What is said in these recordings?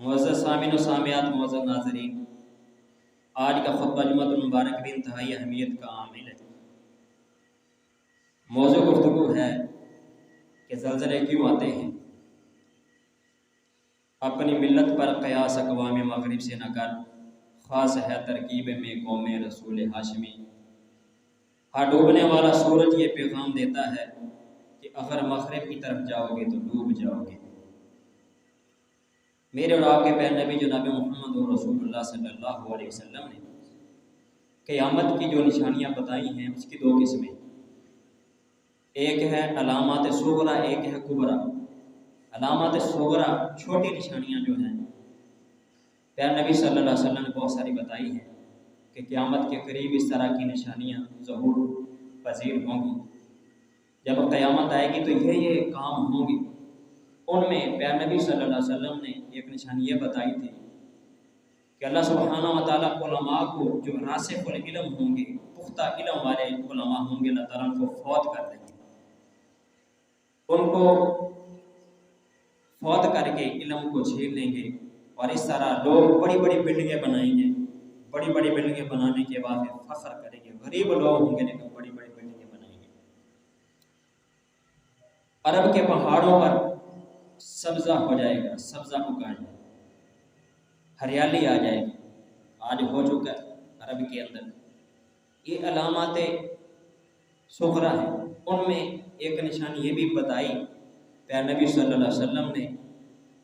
معزز سامعین و سامعات، معزز ناظرین، آج کا خطبہ جمعۃ المبارک بھی انتہائی اہمیت کا عامل ہے۔ موضوع گفتگو ہے کہ زلزلے کیوں آتے ہیں۔ اپنی ملت پر قیاس اقوام مغرب سے نہ کر، خاص ہے ترکیب میں قوم رسول ہاشمی۔ ہر ڈوبنے والا سورج یہ پیغام دیتا ہے کہ اگر مغرب کی طرف جاؤ گے تو ڈوب جاؤ گے۔ میرے اور آپ کے پیارے نبی جناب محمد رسول اللہ صلی اللہ علیہ وسلم نے قیامت کی جو نشانیاں بتائی ہیں اس کی دو قسمیں، ایک ہے علامات صغرا، ایک ہے کبرا۔ علامات صغرا چھوٹی نشانیاں جو ہیں پیارے نبی صلی اللہ علیہ وسلم نے بہت ساری بتائی ہیں کہ قیامت کے قریب اس طرح کی نشانیاں ظہور پذیر ہوں گی۔ جب قیامت آئے گی تو یہ کام ہوں گے۔ ان میں پیارے نبی صلی اللہ علیہ وسلم نے ایک نشانی یہ بتائی تھی کہ اللہ سبحانہ و تعالیٰ علماء کو، جو راسخ العلم ہوں گے، پختہ علم والے علماء ہوں گے، اللہ تعالیٰ ان کو فوت کر دیں گے۔ ان کو فوت کر کے علم کو چھین لیں گے، اور اس طرح لوگ بڑی بڑی بلڈنگیں بنائیں گے۔ بڑی بڑی بلڈنگیں بنانے کے بعد فخر کریں گے، غریب لوگ ہوں گے لیکن بڑی بڑی بلڈنگیں بنائیں گے۔ عرب کے پہاڑوں پر سبزہ ہو جائے گا، سبزہ اگا جائے گا، ہریالی آ جائے گی۔ آج ہو چکا ہے عرب کے اندر۔ یہ علامات صغرا ہیں۔ ان میں ایک نشانی یہ بھی بتائی پیارے نبی صلی اللہ علیہ وسلم نے،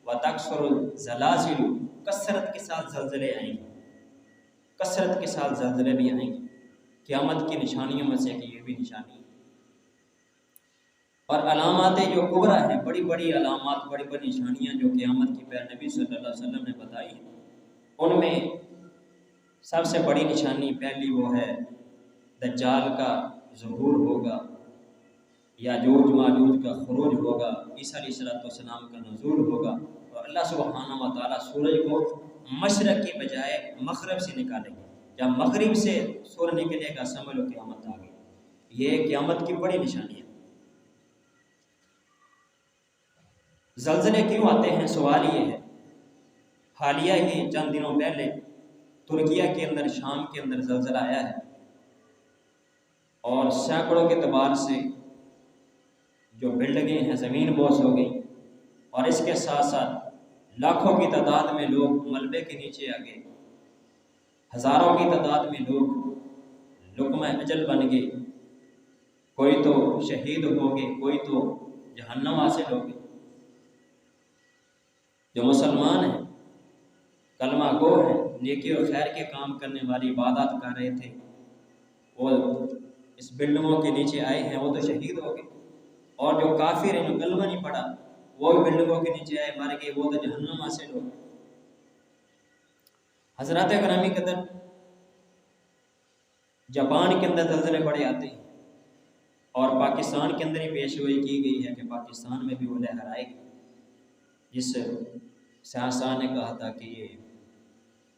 وَتَكْثُرُ الزَّلَازِلُ، کثرت کے ساتھ زلزلے آئیں گے، کثرت کے ساتھ زلزلے بھی آئیں گے۔ قیامت کی نشانیوں میں سے یہ بھی نشانی ہے۔ اور علامات جو کبرا ہیں، بڑی بڑی علامات، بڑی بڑی نشانیاں جو قیامت کی پیارے نبی صلی اللہ علیہ وسلم نے بتائی ہیں، ان میں سب سے بڑی نشانی پہلی وہ ہے دجال کا ظہور ہوگا، یاجوج ماجوج کا خروج ہوگا، عیسیٰ علیہ السلام کا نزول ہوگا، اور اللہ سبحانہ و تعالیٰ سورج کو مشرق کی بجائے مغرب سے نکالیں گے۔ جب مغرب سے سورج نکلے گا سمجھ لو قیامت آ گئی۔ یہ قیامت کی بڑی نشانی ہے۔ زلزلے کیوں آتے ہیں؟ سوال یہ ہے۔ حالیہ ہی چند دنوں پہلے ترکیہ کے اندر، شام کے اندر زلزلہ آیا ہے، اور سینکڑوں کے اعتبار سے جو بلڈنگیں ہیں زمین بوس ہو گئی، اور اس کے ساتھ ساتھ لاکھوں کی تعداد میں لوگ ملبے کے نیچے آ گئے، ہزاروں کی تعداد میں لوگ لقمہ اجل بن گئے، کوئی تو شہید ہو گئے، کوئی تو جہنم حاصل ہو گئے۔ جو مسلمان ہیں، کلمہ گو ہیں، نیکی اور خیر کے کام کرنے والی عبادات کر رہے تھے، وہ اس بلڈنگوں کے نیچے آئے ہیں، وہ تو شہید ہو گئے۔ اور جو کافر ہیں، جو کلمہ نہیں پڑھا، وہ بلڈنگوں کے نیچے آئے، مر گئے، وہ تو جہنم حاصل ہو گئے۔ حضرات گرامی قدر، جاپان کے اندر زلزلے بڑے آتے ہیں، اور پاکستان کے اندر ہی پیش گوئی کی گئی ہے کہ پاکستان میں بھی وہ لہر آئے گی۔ جس سائنسدان نے کہا تھا کہ یہ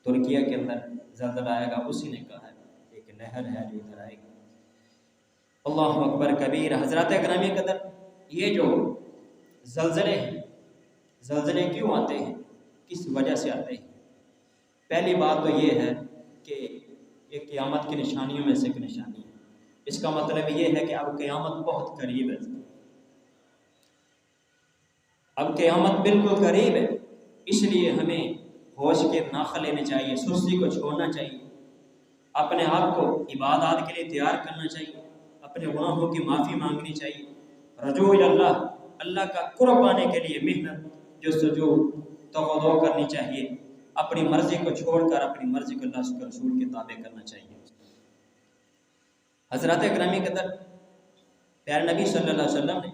ترکیہ کے اندر زلزلہ آئے گا، اسی نے کہا ہے ایک لہر ہے جو ادھر آئے گی۔ اللہ اکبر کبیر۔ حضرات گرامی قدر، یہ جو زلزلے ہیں، زلزلے کیوں آتے ہیں، کس وجہ سے آتے ہیں؟ پہلی بات تو یہ ہے کہ یہ قیامت کی نشانیوں میں سے ایک نشانی ہے۔ اس کا مطلب یہ ہے کہ اب قیامت بہت قریب ہے۔ اب قیامت بالکل قریب ہے، اس لیے ہمیں ہوش کے ناخ لینے چاہیے، سستی کو چھوڑنا چاہیے، اپنے آپ کو عبادات کے لیے تیار کرنا چاہیے، اپنے گناہوں کی معافی مانگنی چاہیے، رجوع اللہ، اللہ کا قرب پانے کے لیے محنت جستجو تغضو کرنی چاہیے، اپنی مرضی کو چھوڑ کر اپنی مرضی کو اللہ کے رسول کے تابع کرنا چاہیے۔ حضرات گرامی قدر، پیارے نبی صلی اللہ علیہ وسلم نے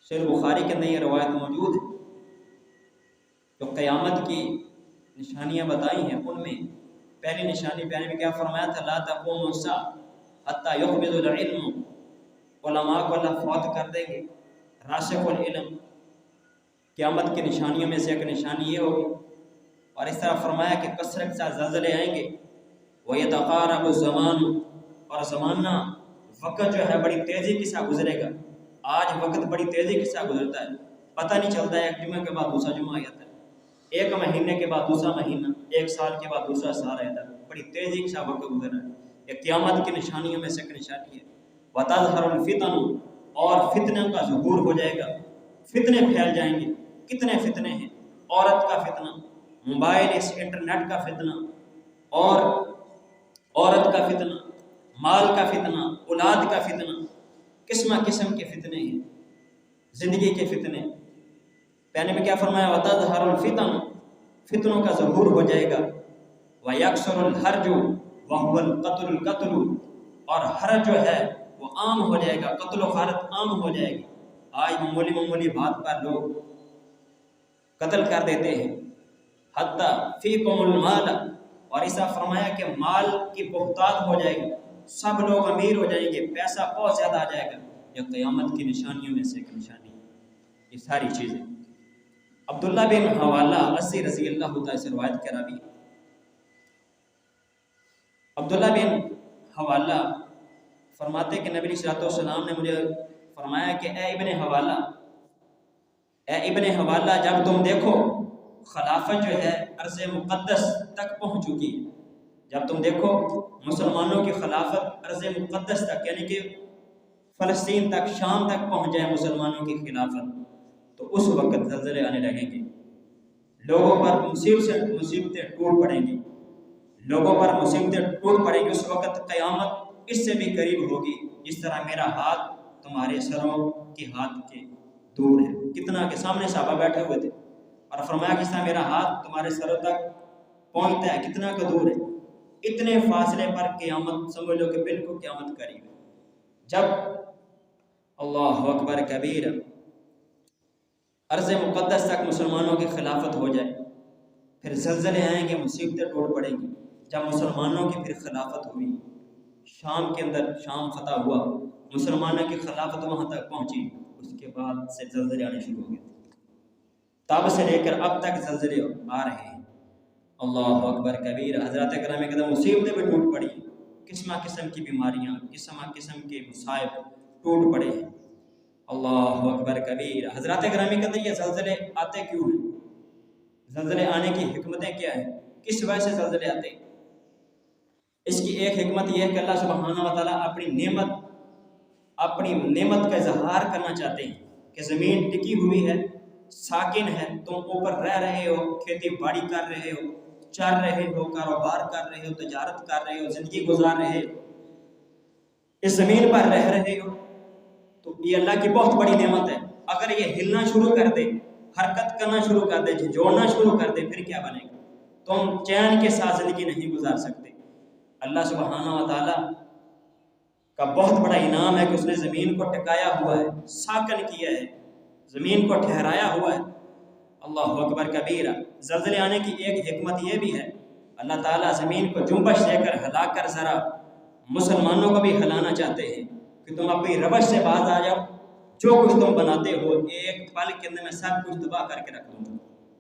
صحیح بخاری کے اندر یہ روایت موجود ہے، جو قیامت کی نشانیاں بتائی ہیں، ان میں پہلی نشانی پیارے نے کیا فرمایا تھا؟ لا تقوم الساعة حتی یقبض العلم، علماء کو اللہ فوت کر دیں گے، راسخ العلم۔ قیامت کی نشانیوں میں سے ایک نشانی یہ ہوگی۔ اور اس طرح فرمایا کہ کثرت سے زلزلے آئیں گے، وَيَتَقَارَبُ الزَّمَانُ، اور زمانہ وقت جو ہے بڑی تیزی کے ساتھ گزرے گا۔ آج وقت بڑی تیزی کے ساتھ گزرتا ہے، پتہ نہیں چلتا ہے، ایک جمعہ کے بعد دوسرا جمعہ آ جاتا ہے، ایک مہینے کے بعد دوسرا مہینہ، ایک سال کے بعد دوسرا سال رہتا ہے، بڑی تیزی کے ساتھ وقت گزر رہا ہے۔ یہ قیامت کی نشانیوں میں سے ایک نشانی ہے۔ وَتَظْهَرُ الْفِتَنُ، اور فتنوں کا ظہور ہو جائے گا، فتنے پھیل جائیں گے۔ کتنے فتنے ہیں؟ عورت کا فتنہ، موبائل انٹرنیٹ کا فتنہ، اور عورت کا فتنہ، مال کا فتنہ، اولاد کا فتنہ، قسم قسم کے فتنے ہیں، زندگی کے فتنے۔ پہلے میں کیا فرمایا؟ وَتَظْهَرُ الْفِتَنُ، فتنوں کا ظہور ہو جائے گا۔ وَيَكْثُرُ الْحَرْجُ وَهُوَ الْقَتْلُ، اور حرج جو ہے وہ عام ہو جائے گا، قتل و غارت عام ہو جائے گی۔ آج معمولی بات پر لوگ قتل کر دیتے ہیں۔ حتیٰ فیکم المال، اور ایسا فرمایا کہ مال کی بہتات ہو جائے گی، سب لوگ امیر ہو جائیں گے، پیسہ بہت زیادہ آ جائے گا۔ یہ قیامت کی نشانیوں میں سے ایک نشانی ہے، یہ ساری چیزیں۔ عبداللہ بن حوالہ عصی رضی اللہ تعالیٰ سے روایت کرا بھی، عبداللہ بن حوالہ فرماتے کہ نبی صلی اللہ علیہ وسلم نے مجھے فرمایا کہ اے ابن حوالہ، جب تم دیکھو خلافت جو ہے ارض مقدس تک پہنچ چکی ہے، جب تم دیکھو مسلمانوں کی خلافت ارض مقدس تک، یعنی کہ فلسطین تک، شام تک پہنچ جائے مسلمانوں کی خلافت، تو اس وقت زلزلے آنے لگیں گے، لوگوں پر مصیبتیں ٹوٹ پڑیں گی، لوگوں پر مصیبتیں ٹوٹ پڑیں گی۔ اس وقت قیامت اس سے بھی قریب ہوگی جس طرح میرا ہاتھ تمہارے سروں کے ہاتھ کے دور ہے۔ کتنا کے سامنے صحابہ بیٹھے ہوئے تھے اور فرمایا کس طرح میرا ہاتھ تمہارے سروں تک پہنچتا ہے، کتنا کا دور ہے۔ اتنے فاصلے پر قیامت، سمجھ لو کہ بالکل قیامت قریب ہے۔ جب اللہ اکبر کبیر ارض مقدس تک مسلمانوں کی خلافت ہو جائے، پھر زلزلے آئیں گے، مصیبتیں ٹوٹ پڑیں گی۔ جب مسلمانوں کی پھر خلافت ہوئی، شام کے اندر شام فتح ہوا، مسلمانوں کی خلافت وہاں تک پہنچی، اس کے بعد سے زلزلے آنے شروع ہو گئے، تب سے لے کر اب تک زلزلے آ رہے ہیں۔ اللہ اکبر کبیر۔ حضرات کرام قدم مصیبتیں بھی ٹوٹ پڑی، قسم قسم کی بیماریاں، قسم قسم کے مصائب ٹوٹ پڑے ہیں۔ اللہ اکبر کبیر۔ حضرات کرام قدم یہ زلزلے آتے کیوں ہیں؟ زلزلے آنے کی حکمتیں کیا ہیں؟ کس وجہ سے زلزلے آتے ہیں؟ اس کی ایک حکمت یہ ہے کہ اللہ سبحانہ و تعالیٰ اپنی نعمت کا اظہار کرنا چاہتے ہیں کہ زمین ٹکی ہوئی ہے، ساکن ہے، تم اوپر رہ رہے ہو، کھیتی باڑی کر رہے ہو، چر رہے ہو، کاروبار کر رہے ہو، تجارت کر رہے ہو، زندگی گزار رہے ہو، اس زمین پر رہ رہے ہو، تو یہ اللہ کی بہت بڑی نعمت ہے۔ اگر یہ ہلنا شروع کر دے، حرکت کرنا شروع کر دے، جوڑنا شروع کر دے، پھر کیا بنے گا؟ تم چین کے ساتھ زندگی نہیں گزار سکتے۔ اللہ سبحانہ و تعالیٰ کا بہت بڑا انعام ہے کہ اس نے زمین کو ٹکایا ہوا ہے، ساکن کیا ہے، زمین کو ٹھہرایا ہوا ہے۔ اللہ اکبر کبیرہ۔ زلزلے آنے کی ایک حکمت یہ بھی ہے، اللہ تعالیٰ زمین کو جنبش دے کر ہلا کر ذرا مسلمانوں کو بھی ہلانا چاہتے ہیں کہ تم اپنی روش سے باز آ جاؤ، جو کچھ تم بناتے ہو ایک پل کے اندر میں سب کچھ تباہ کر کے رکھ دوں گا،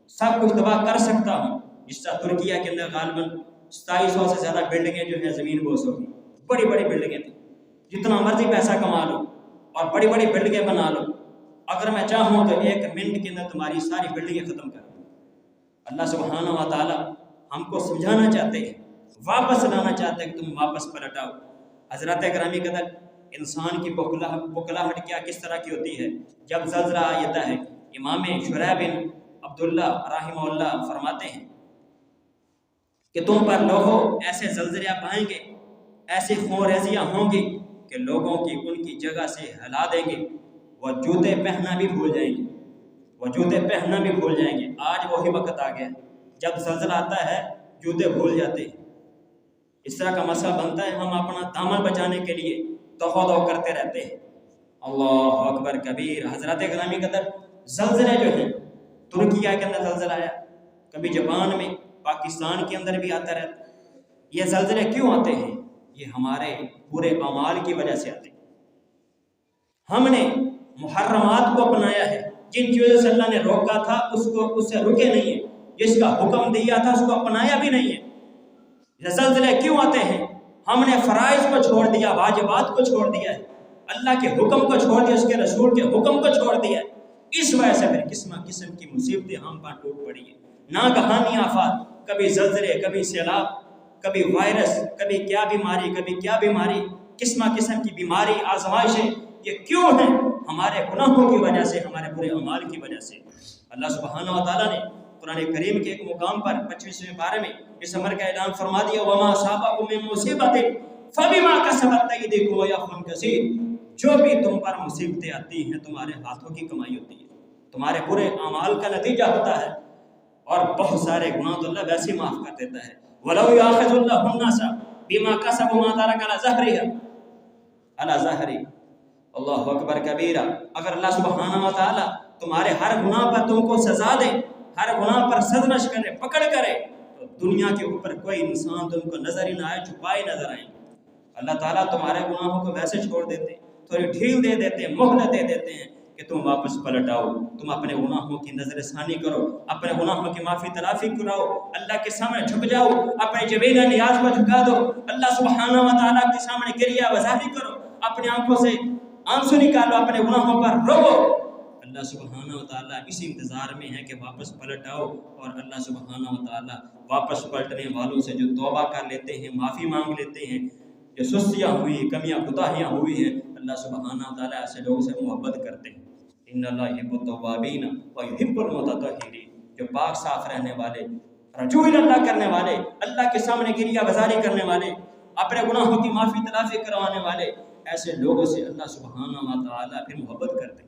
سب کچھ تباہ کر سکتا ہوں۔ جس طرح ترکیہ کے اندر غالباً 2700 سے زیادہ بلڈنگیں جو ہیں زمین بوس ہوگی، بڑی بڑی بلڈنگیں تھیں، جتنا مرضی پیسہ کما لو اور بڑی بڑی بلڈنگیں بنا لو، اگر میں چاہوں تو ایک منٹ کے اندر تمہاری ساری بلڈنگیں ختم کر دوں۔ اللہ سبحانہ و تعالیٰ ہم کو سمجھانا چاہتے ہیں، واپس لانا چاہتے ہیں کہ تم واپس پلٹ آؤ۔ حضرات گرامی قدر، انسان کی بکلاہٹ کیا کس طرح کی ہوتی ہے جب زلزلہ آتا ہے؟ امام شریح بن عبداللہ رحمہ اللہ فرماتے ہیں کہ تم پر لوگوں ایسے زلزلے پائیں گے، ایسی خونریزیاں ہوں گی کہ لوگوں کی ان کی جگہ سے ہلا دیں گے، وہ جوتے پہننا بھی بھول جائیں گے، وہ جوتے پہننا بھی بھول جائیں گے۔ آج وہی وقت آ گیا جب زلزلہ آتا ہے جوتے بھول جاتے ہیں۔ اس طرح کا مسئلہ بنتا ہے، ہم اپنا دامن بچانے کے لیے دو کرتے رہتے ہیں۔ اللہ اکبر کبیر۔ حضرات گرامی قدر، زلزلے جو ہیں، ترکیہ کے اندر زلزلہ آیا، کبھی جاپان میں، پاکستان کے اندر بھی آتا رہتا ہے۔ یہ زلزلے کیوں آتے ہیں؟ یہ ہمارے برے اعمال کی وجہ سے آتے ہیں۔ ہم نے محرمات کو اپنایا ہے، جن چیزوں سے اللہ نے روکا تھا اس سے رکے نہیں ہیں، جس کا حکم دیا تھا اس کو اپنایا بھی نہیں ہے۔ یہ زلزلے کیوں آتے ہیں؟ ہم نے فرائض کو چھوڑ دیا، واجبات کو چھوڑ دیا ہے، اللہ کے حکم کو چھوڑ دیا، اس کے رسول کے حکم کو چھوڑ دیا ہے۔ اس وجہ سے پھر قسم قسم کی مصیبتیں ہم پر ٹوٹ پڑی ہیں۔ ناگہانی آفات، کبھی زلزلے، کبھی سیلاب، کبھی وائرس، کبھی کیا بیماری، قسم قسم کی بیماری، آزمائشیں، یہ کیوں ہیں؟ ہمارے گناہوں کی وجہ سے، ہمارے برے اعمال کی وجہ سے۔ اللہ سبحانہ و تعالیٰ نے قرآن کریم کے ایک مقام پر 25ویں پارے میں اس امر کا اعلان فرما دیا، وَمَا أَصَابَكُم مِّن مُّصِيبَةٍ فَبِمَا كَسَبَتْ أَيْدِيكُمْ وَيَعْفُو عَن كَثِيرٍ۔ جو بھی تم پر مصیبتیں آتی ہیں تمہارے ہاتھوں کی کمائی ہوتی ہے، تمہارے برے اعمال کا نتیجہ ہوتا ہے، اور بہت سارے گناہ تو اللہ ویسے معاف کر دیتا ہے۔ وَلَوْ يَأْخَذُ اللَّهُ النَّاسَ بِمَا كَسَبُوا مَا تَرَكَ عَلَى ظَهْرِهَا اللہ اکبر کبیرہ۔ اگر اللہ سبحانہ و تعالیٰ تمہارے ہر گناہ پر تم کو سزا دے، ہر گناہ پر سرزنش کرے، پکڑ کرے، تو دنیا کے اوپر کوئی انسان تم کو نظر ہی نہ آئے، چھپائے نظر آئیں۔ اللہ تعالیٰ تمہارے گناہوں کو ویسے چھوڑ دیتے ہیں، تھوڑی ڈھیل دے دیتے ہیں، مہلت دے دیتے ہیں کہ تم واپس پلٹ آؤ، تم اپنے گناہوں کی نظر ثانی کرو، اپنے گناہوں کی معافی تلافی کراؤ، اللہ کے سامنے جھک جاؤ، اپنے جبینہ نیاز کو جھکا دو، اللہ سبحانہ و تعالیٰ کے سامنے گریہ وزاری کرو، اپنی آنکھوں سے آنسو نکالو، اپنے گناہوں پر رو۔ اللہ سبحانہ و تعالیٰ اس انتظار میں ہے کہ واپس پلٹ آؤ، اور اللہ سبحانہ و تعالیٰ واپس پلٹنے والوں سے جو توبہ کر لیتے ہیں، معافی مانگ لیتے ہیں، جو سستیاں ہوئی، کمیاں کوتاہیاں ہوئی ہیں، اللہ سبحانہ و تعالیٰ ایسے لوگوں سے محبت کرتے ہیں۔ ان اللہ یحب التوابین ویحب المتطہرین، جو پاک صاف رہنے والے، رجوع اللہ کرنے والے، اللہ کے سامنے گریہ بزاری کرنے والے، اپنے گناہوں کی معافی تلافی کروانے والے، ایسے لوگوں سے اللہ سبحانہ و تعالیٰ پھر محبت کرتے ہیں۔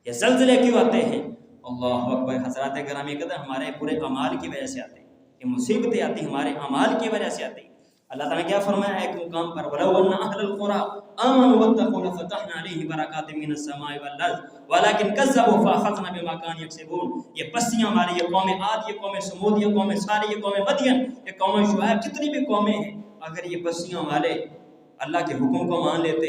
یہ زلزلے کیوں آتے ہیں؟ اللہ اکبر، حضرات گرامی قدر، ہمارے برے اعمال کی وجہ سے آتے ہیں، یہ مصیبتیں آتی ہیں ہمارے اعمال کی وجہ سے آتی ہیں۔ اللہ تعالیٰ نے کیا فرمایا ایک مقام پر، وَلَوْ أَنَّ أَهْلَ الْقُرَىٰ آمَنُوا وَاتَّقُوا لَفَتَحْنَا عَلَيْهِمْ بَرَكَاتٍ مِّنَ السَّمَاءِ وَالْأَرْضِ وَلَٰكِن كَذَّبُوا فَأَخَذْنَاهُم بِمَا كَانُوا يَكْسِبُونَ۔ یہ بستیاں ہماری، یہ قوم عاد، یہ قوم سمود، یہ قوم صالح، یہ قوم مدین، یہ قوم شعیب، جتنی بھی قومیں ہیں، اگر یہ بستیاں والے اللہ کے حکم کو مان لیتے،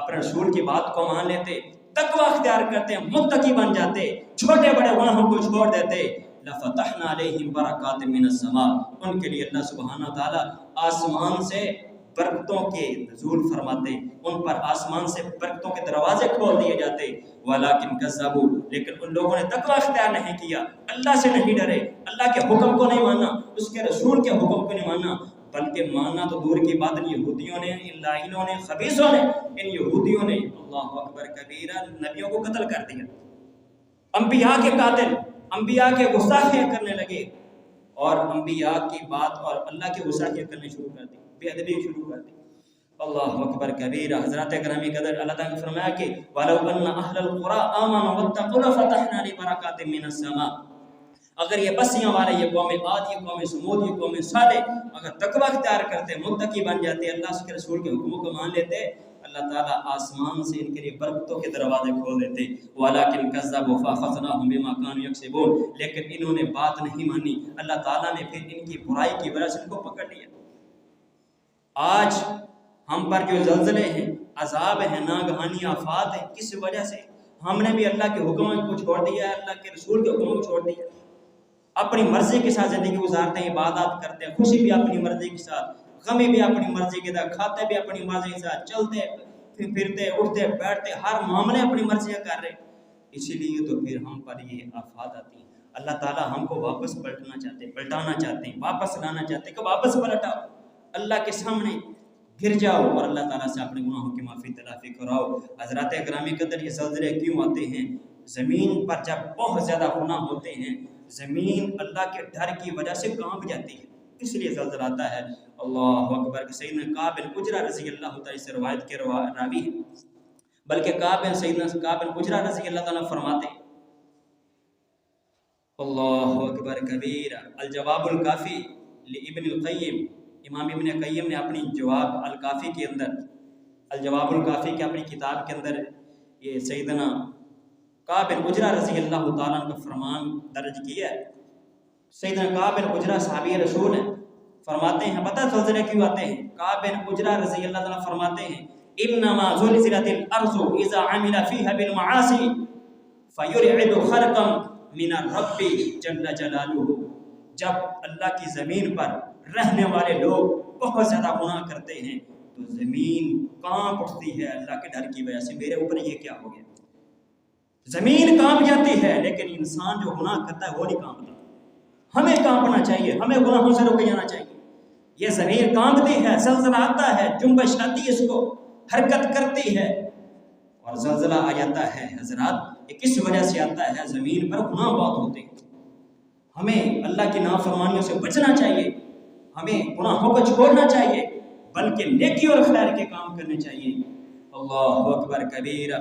اپنے رسول کی بات کو مان لیتے، تقوی اختیار کرتے، متقی بن جاتے، چھوٹے بڑے گناہوں کو چھوڑ دیتے، لَفَتَحْنَا عَلَيْهِمْ بَرَكَاتٍ مِّنَ السَّمَاءِ، ان کے لیے اللہ سبحانہ تعالیٰ آسمان سے برکتوں کے نزول فرماتے، ان پر آسمان سے برکتوں کے دروازے کھول دیے جاتے، وَلَٰكِن كَذَّبُوا، لیکن ان لوگوں نے تقوی اختیار نہیں کیا، اللہ سے نہیں ڈرے، اللہ کے حکم کو نہیں مانا، اس کے رسول کے حکم کو نہیں مانا، بلکہ ماننا تو دور کی بات، ان یہودیوں نے، ان لائنوں نے، خبیثوں نے، ان یہودیوں نے اللہ اکبر کبیرہ نبیوں کو قتل کر دیا، انبیاء کے قاتل، انبیاء کے گستاخیاں کرنے لگے، اور انبیاء کی بات اور اللہ کی گستاخیاں کرنے شروع کر دی، بے ادبی شروع کر دی۔ اللہ اکبر کبیرہ۔ حضرات گرامی قدر، اللہ تعالیٰ نے فرمایا کہ وَلَوْ أَنَّ أَهْلَ الْقُرَىٰ آمَنُوا وَاتَّقُوا لَفَتَحْنَا عَلَيْهِمْ بَرَكَاتٍ مِّنَ السَّمَاءِ، اگر یہ بستیاں والے، یہ قوم عاد، یہ قوم سمود، یہ قوم صالح اگر تقوی اختیار کرتے، متقی بن جاتے، اللہ کے رسول کے حکموں کو مان لیتے، اللہ تعالیٰ آسمان سے ان کے لیے برکتوں کے دروازے کھول دیتے، وَلَٰكِن كَذَّبُوا فَأَخَذْنَاهُم بِمَا كَانُوا يَكْسِبُونَ، لیکن انہوں نے بات نہیں مانی، اللہ تعالیٰ نے پھر ان کی برائی کی وجہ سے ان کو پکڑ لیا۔ آج ہم پر جو زلزلے ہیں، عذاب ہیں، ناگہانی آفات ہیں، کس وجہ سے؟ ہم نے بھی اللہ کے حکم کو چھوڑ دیا ہے، اللہ کے رسول کے حکم کو چھوڑ دیا، اپنی مرضی کے ساتھ زندگی گزارتے ہیں، عبادات کرتے ہیں، خوشی بھی اپنی مرضی کے ساتھ، غمی بھی اپنی مرضی کے ساتھ، کھاتے بھی اپنی مرضی کے ساتھ، چلتے پھرتے، اٹھتے بیٹھتے، ہر معاملے اپنی مرضی کا کر رہے ہیں، اسی لیے تو پھر ہم پر یہ آفات آتی ہیں۔ اللہ تعالیٰ ہم کو واپس پلٹنا چاہتے ہیں، پلٹانا چاہتے ہیں، واپس لانا چاہتے ہیں کہ واپس پلٹاؤ، اللہ کے سامنے گر جاؤ اور اللہ تعالیٰ سے اپنے گناہوں کی معافی تلافی کراؤ۔ حضرات گرامی قدر، یہ زلزلے کیوں آتے ہیں؟ زمین پر جب بہت زیادہ گناہ ہوتے ہیں، زمین اللہ کے ڈر کی وجہ سے کانپ جاتی ہے، اس لیے زلزلہ آتا ہے۔ اللہ اکبر۔ سیدنا کعب بن عجرہ رضی اللہ تعالیٰ سے روایت کے راوی ہیں، بلکہ سیدنا کعب بن عجرہ رضی اللہ تعالیٰ فرماتے ہیں، اللہ اکبر کبیرہ، الجواب الکافی لابن القیم، امام ابن قیم نے اپنی جواب الکافی کے اندر، الجواب الکافی کے اپنی کتاب کے اندر یہ سیدنا کعب بن عجرہ رضی اللہ تعالیٰ کا فرمان درج کیا ہے۔ سیدنا کعب بن عجرہ صحابی رسول ہیں، فرماتے ہیں پتہ زلزلے کیوں آتے ہیں؟ کعب بن عجرہ رضی اللہ تعالیٰ فرماتے ہیں، انما زلزلت الارض اذا عمل فيها بالمعاصي فيرعد خرقا من الرب جل جلالہ، جب اللہ کی زمین پر رہنے والے لوگ بہت زیادہ گناہ کرتے ہیں تو زمین کانپ اٹھتی ہے اللہ کے ڈر کی وجہ سے، میرے اوپر یہ کیا ہو گیا؟ زمین کانپ جاتی ہے، لیکن انسان جو گناہ کرتا ہے وہ نہیں کانپتا، ہمیں کانپنا چاہیے، ہمیں گناہوں سے رک جانا چاہیے۔ یہ زمین کانپتی ہے، زلزلہ آتا ہے، جنبش آتی ہے، اس کو حرکت کرتی ہے، اور زلزلہ آ جاتا ہے حضرات، یہ کس وجہ سے آتا ہے؟ زمین پر گناہ بہت ہوتے ہیں۔ ہمیں اللہ کی نافرمانیوں سے بچنا چاہیے، ہمیں گناہوں کو چھوڑنا چاہیے، بلکہ نیکی اور خیر کے کام کرنے چاہیے۔ اللہ اکبر کبیرہ۔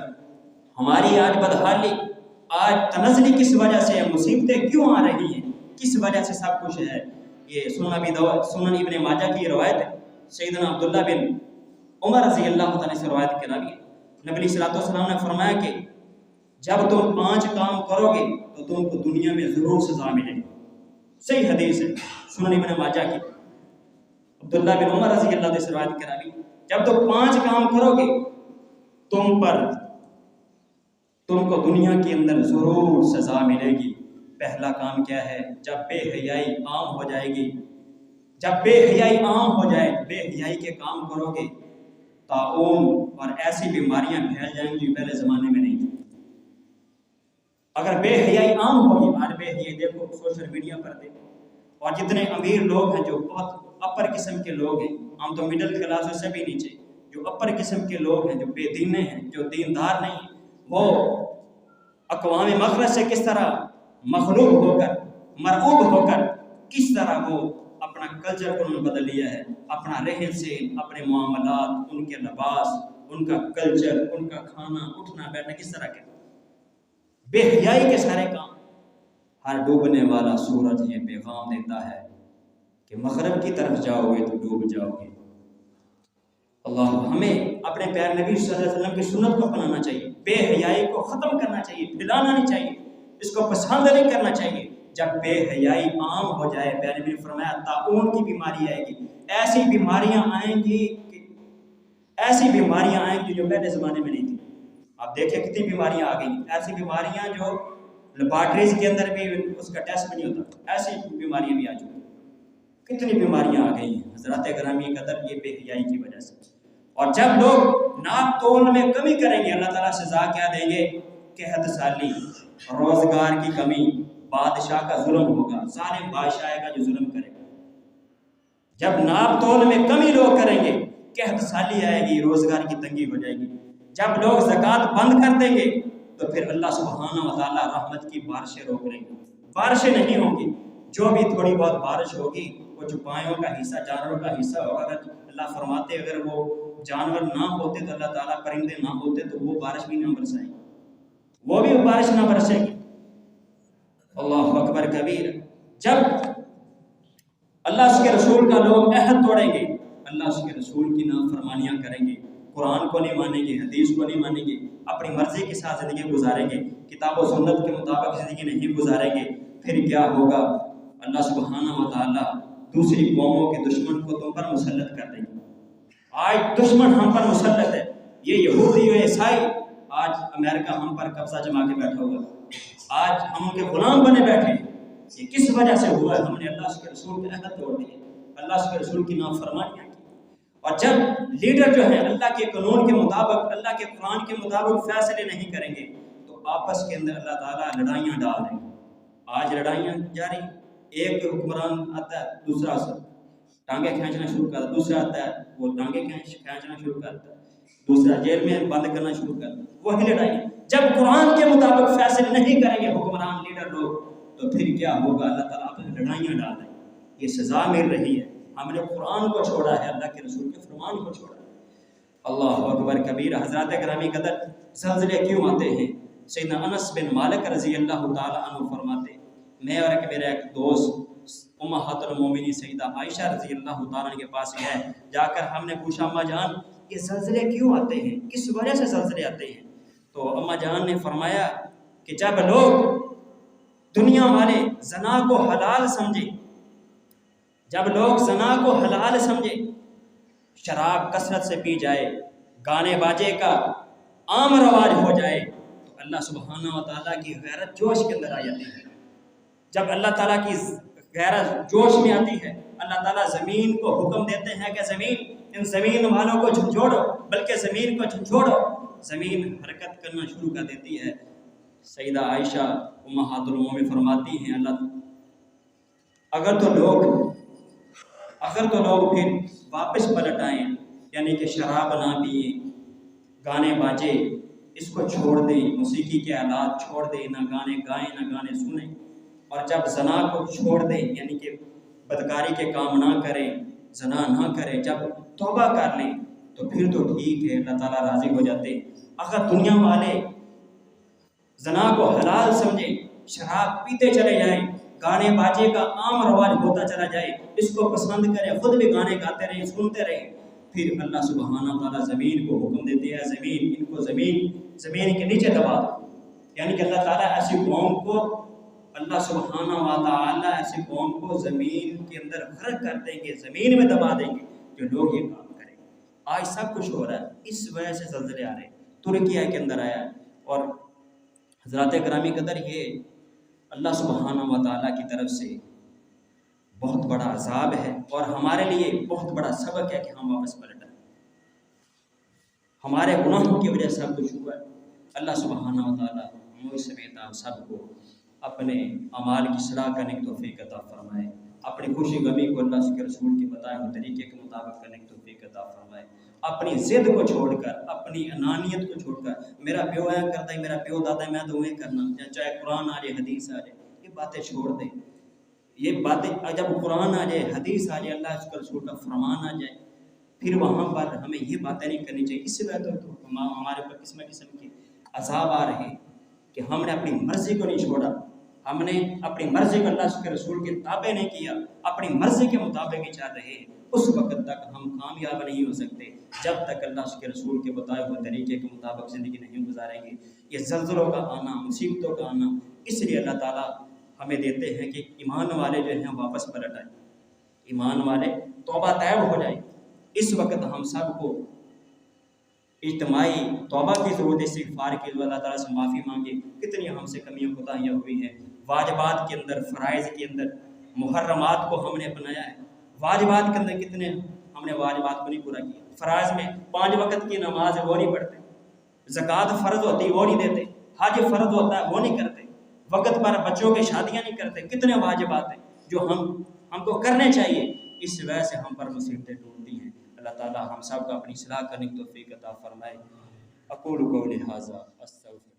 ہماری آج بدحالی، آج تنزلی کس وجہ سے ہے؟ مصیبتیں کیوں آ رہی ہیں؟ کس وجہ سے سب کچھ ہے؟ یہ سنن ابن ماجہ کی روایت ہے، سیدنا عبداللہ بن عمر رضی اللہ تعالیٰ سے روایت کرائی ہے۔ نبی صلی اللہ علیہ وسلم نے فرمایا کہ جب تم 5 کام کرو گے تو تم کو دنیا میں ضرور سزا ملے گی۔ صحیح حدیث ہے سنن ابن ماجہ کی، عبداللہ بن عمر رضی اللہ عنہ سے روایت کرائی۔ جب تم 5 کام کرو گے تم کو دنیا کے اندر ضرور سزا ملے گی۔ پہلا کام کیا ہے؟ جب بے حیائی عام ہو جائے گی، جب بے حیائی عام ہو جائے، بے حیائی کے کام کرو گے، طاعون اور ایسی بیماریاں پھیل جائیں گی جو پہلے زمانے میں نہیں تھی۔ اگر بے حیائی عام ہوگی، آج بے حیائی دیکھو سوشل میڈیا پر دیکھو، اور جتنے امیر لوگ ہیں جو بہت اپر قسم کے لوگ ہیں، ہم تو مڈل کلاس سے بھی نیچے، جو اپر قسم کے لوگ ہیں، جو بے دینے ہیں، جو دیندار نہیں ہیں، وہ اقوام مغرب سے کس طرح مغلوب ہو کر، مرعوب ہو کر، کس طرح وہ اپنا کلچر کو انہوں نے بدل لیا ہے، اپنا رہن سہن، اپنے معاملات، ان کے لباس، ان کا کلچر، ان کا کھانا، اٹھنا بیٹھنا کس طرح کے بے حیائی کے سارے کام۔ ہر ڈوبنے والا سورج یہ پیغام دیتا ہے کہ مغرب کی طرف جاؤ گے تو ڈوب جاؤ گے۔ اللہ، ہمیں اپنے پیارے نبی صلی اللہ علیہ وسلم کی سنت کو اپنانا چاہیے، بے حیائی کو ختم کرنا چاہیے، پھیلانا نہیں چاہیے، اس کو پسند نہیں کرنا چاہیے۔ جب بے حیائی عام ہو جائے، پیارے نبی نے فرمایا طاعون کی بیماری آئے گی، ایسی بیماریاں آئیں گی جو پہلے زمانے میں نہیں تھی۔ آپ دیکھیں کتنی بیماریاں آ گئی، ایسی بیماریاں جو لیبارٹریز کے اندر بھی اس کا ٹیسٹ بھی نہیں ہوتا، ایسی بیماریاں بھی آ چکی، کتنی بیماریاں آ گئی ہیں حضرات گرامی قدر، یہ بے حیائی کی وجہ سے۔ اور جب لوگ ناپ تول میں کمی کریں گے، اللہ تعالیٰ سزا کیا دیں گے؟ قحط سالی، روزگار کی کمی، بادشاہ کا ظلم ہوگا، ظالم بادشاہ آئے گا جو ظلم کرے گا۔ جب ناپ تول میں کمی لوگ کریں گے، قحط سالی آئے گی، روزگار کی تنگی ہو جائے گی۔ جب لوگ زکوٰۃ بند کر دیں گے تو پھر اللہ سبحانہ و تعالیٰ رحمت کی بارشیں روک لیں گے، بارشیں نہیں ہوں گی۔ جو بھی تھوڑی بہت بارش ہوگی وہ چوپایوں کا حصہ، جانوروں کا حصہ ہوگا۔ اگر اللہ فرماتے اگر وہ جانور نہ ہوتے تو اللہ تعالیٰ پرندے نہ ہوتے تو وہ بارش بھی نہ برسائیں، وہ بھی بارش نہ برسے گی۔ اللہ اکبر کبیر۔ جب اللہ اس کے رسول کا لوگ عہد توڑیں گے، اللہ اس کے رسول کی نافرمانیاں کریں گے، قرآن کو نہیں مانیں گے، حدیث کو نہیں مانیں گے، اپنی مرضی کے ساتھ زندگی گزاریں گے، کتاب و سنت کے مطابق زندگی نہیں گزاریں گے، پھر کیا ہوگا؟ اللہ سبحانہ و تعالیٰ دوسری قوموں کے دشمن کو تم پر مسلط کر دیں گے۔ آج دشمن ہم پر مسلط ہے، یہ یہودی و عیسائی، آج امریکہ ہم پر قبضہ جما کے بیٹھا ہوا ہے، آج ہم ان کے غلام بنے بیٹھے ہیں۔ یہ کس وجہ سے ہوا ہے؟ ہم نے اللہ کے رسول کے عہد توڑ دیے، اللہ کے رسول کی نافرمانیاں کی۔ اور جب لیڈر جو ہیں اللہ کے قانون کے مطابق، اللہ کے قرآن کے مطابق فیصلے نہیں کریں گے تو آپس کے اندر اللہ تعالیٰ لڑائیاں ڈال دیں گے۔ آج لڑائیاں جاری، ایک حکمران آتا ہے، دوسرا ٹانگیں کھینچنا شروع کرتا ہے، دوسرا آتا ہے وہ ٹانگیں کھینچنا شروع کرتا ہے، دوسرا جیل میں بند کرنا شروع کرتا ہے، وہی لڑائی۔ جب قرآن کے مطابق فیصلے نہیں کریں گے حکمران لیڈر لوگ تو پھر کیا ہوگا؟ اللہ تعالیٰ اپنے لڑائیاں ڈال دیں گے۔ یہ سزا مل رہی ہے، ہم نے قرآن کو چھوڑا ہے، اللہ کے رسول کے فرمان کو چھوڑا ہے۔ اللہ اکبر کبیر۔ حضرات گرامی قدر، زلزلے کیوں آتے ہیں؟ سیدنا انس بن مالک رضی اللہ تعالیٰ عنہ فرماتے، میں اور میرا ایک دوست امہات المومنین سیدہ عائشہ رضی اللہ تعالیٰ عنہ کے پاس گئے، جا کر ہم نے پوچھا اماں جان یہ زلزلے کیوں آتے ہیں، کس وجہ سے زلزلے آتے ہیں؟ تو اماں جان نے فرمایا کہ جب لوگ دنیا والے زنا کو حلال سمجھیں، جب لوگ زنا کو حلال سمجھیں، شراب کثرت سے پی جائے، گانے باجے کا عام رواج ہو جائے، تو اللہ سبحانہ و تعالیٰ کی غیرت جوش کے اندر آ جاتی ہے۔ جب اللہ تعالیٰ کی غیرت جوش میں آتی ہے، اللہ تعالیٰ زمین کو حکم دیتے ہیں کہ زمین، ان زمین والوں کو جھنجھوڑو، بلکہ زمین کو جھنجھوڑو، زمین حرکت کرنا شروع کر دیتی ہے۔ سیدہ عائشہ امہات المومنین فرماتی ہیں اللہ اگر تو لوگ پھر واپس پلٹ آئیں، یعنی کہ شراب نہ پئیں، گانے باجے اس کو چھوڑ دیں، موسیقی کے آلات چھوڑ دیں، نہ گانے گائیں نہ گانے سنیں، اور جب زنا کو چھوڑ دیں یعنی کہ بدکاری کے کام نہ کریں، زنا نہ کریں، جب توبہ کر لیں تو پھر تو ٹھیک ہے، اللہ تعالیٰ راضی ہو جاتے ہیں۔ اگر دنیا والے زنا کو حلال سمجھیں، شراب پیتے چلے جائیں، گانے باجے کا عام رواج ہوتا چلا جائے، اس کو پسند کریں، خود بھی گانے گاتے رہیں، سنتے رہیں، پھر اللہ سبحانہ تعالیٰ زمین کو حکم دیتے ہیں ان کو زمین کے نیچے دبا دو، یعنی کہ اللہ تعالیٰ ایسی قوم کو اللہ سبحانہ و تعالیٰ ایسی قوم کو زمین کے اندر غرق کر دیں گے، زمین میں دبا دیں گے جو لوگ یہ کام کریں۔ آج سب کچھ ہو رہا ہے، اس وجہ سے زلزلے آ رہے ہیں، ترکیہ کے اندر آیا ہے، اور حضرات گرامی قدر یہ اللہ سبحانہ و تعالیٰ کی طرف سے بہت بڑا عذاب ہے، اور ہمارے لیے بہت بڑا سبق ہے کہ ہم واپس پلٹیں۔ ہمارے گناہوں کی وجہ سے سب کچھ ہوا ہے۔ اللہ سبحانہ و تعالیٰ مجھ سمیت آپ سب کو اپنے اعمال کی اصلاح کرنے کی توفیق عطا فرمائے، اپنی خوشی غمی کو اللہ کے رسول کے بتائے ہوئے طریقے کے مطابق کرنے کی توفیق عطا فرمائے، اپنی ضد کو چھوڑ کر، اپنی انانیت کو چھوڑ کر، میرا پیو ہے کرتا ہے، میرا پیو دادا ہے میں تو وہیں کرنا، چاہے قرآن آ جائے حدیث آ جائے، یہ باتیں چھوڑ دیں۔ یہ باتیں جب قرآن آ جائے، حدیث آ جائے، اللہ کے رسول کا فرمان آ جائے، پھر وہاں پر ہمیں یہ باتیں نہیں کرنی چاہیے۔ اس سے بہتر تو ہمارے اوپر قسم قسم کے عذاب آ رہے ہیں کہ ہم نے اپنی مرضی کو نہیں چھوڑا، ہم نے اپنی مرضی کو اللہ کے رسول کے تابع نہیں کیا، اپنی مرضی کے مطابق ہی چل رہے ہیں، اس وقت تک ہم کامیاب نہیں ہو سکتے جب تک اللہ کے رسول کے بتائے ہوئے طریقے کے مطابق زندگی نہیں گزاریں گے۔ یہ زلزلوں کا آنا، مصیبتوں کا آنا، اس لیے اللہ تعالیٰ ہمیں دیتے ہیں کہ ایمان والے جو ہیں واپس پلٹ آئیں، ایمان والے توبہ طیب ہو جائیں۔ اس وقت ہم سب کو اجتماعی توبہ کی ضرورت ہے، استغفار کی ضرورت، اللہ تعالیٰ سے معافی مانگے، کتنی ہم سے کمیاں کوتاہیاں ہوئی ہیں، واجبات کے اندر، فرائض کے اندر، محرمات کو ہم نے اپنایا ہے، واجبات کے اندر کتنے ہم نے واجبات کو نہیں پورا کیا، فرائض میں 5 وقت کی نماز ہے وہ نہیں پڑھتے، زکوٰۃ فرض ہوتی ہے وہ نہیں دیتے، حج فرض ہوتا ہے وہ نہیں کرتے، وقت پر بچوں کی شادیاں نہیں کرتے، کتنے واجبات ہیں جو ہم کو کرنے چاہیے، اس وجہ سے ہم پر مصیبتیں ٹوٹتی ہیں۔ اللہ تعالیٰ ہم سب کو اپنی اصلاح کرنے کی توفیق عطا فرمائے۔ اقول قولی ھذا استغفر